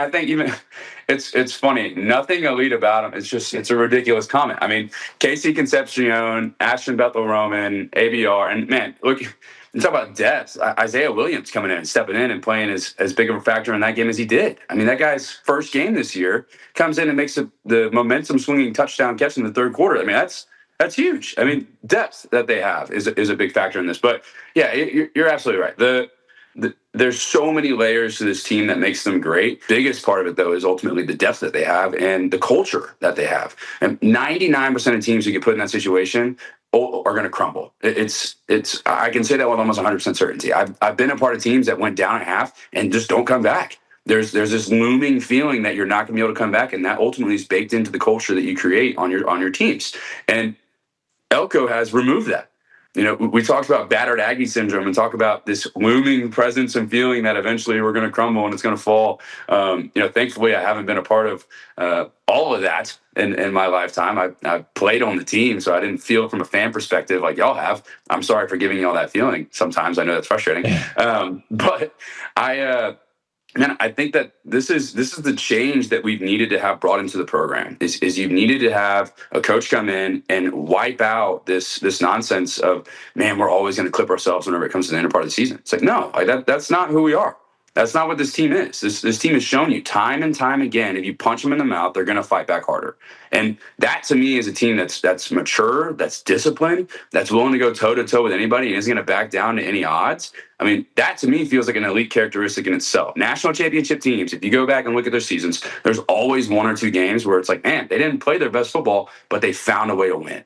I think even it's funny. Nothing elite about him. It's a ridiculous comment. I mean, Casey Concepcion, Ashton Bethel Roman, ABR, and man, look, you talk about depth. Isaiah Williams coming in and stepping in and playing as big of a factor in that game as he did. I mean, that guy's first game this year comes in and makes the momentum swinging touchdown catch in the third quarter. I mean, that's huge. I mean, depth that they have is a big factor in this. But yeah, you're absolutely right. There's so many layers to this team that makes them great. Biggest part of it, though, is ultimately the depth that they have and the culture that they have. And 99% of teams who get put in that situation are going to crumble. It's. I can say that with almost 100% certainty. I've been a part of teams that went down at half and just don't come back. There's this looming feeling that you're not going to be able to come back, and that ultimately is baked into the culture that you create on your teams. And Elko has removed that. You know, we talked about battered Aggie syndrome and talk about this looming presence and feeling that eventually we're going to crumble and it's going to fall. Thankfully, I haven't been a part of all of that in my lifetime. I've played on the team, so I didn't feel it from a fan perspective like y'all have. I'm sorry for giving y'all that feeling. Sometimes I know that's frustrating, but I think that this is the change that we've needed to have brought into the program. Is you've needed to have a coach come in and wipe out this nonsense of, man, we're always going to clip ourselves whenever it comes to the end part of the season. It's like, no, that's not who we are. That's not what this team is. This team has shown you time and time again, if you punch them in the mouth, they're going to fight back harder. And that, to me, is a team that's mature, that's disciplined, that's willing to go toe-to-toe with anybody and isn't going to back down to any odds. I mean, that, to me, feels like an elite characteristic in itself. National championship teams, if you go back and look at their seasons, there's always one or two games where it's like, man, they didn't play their best football, but they found a way to win.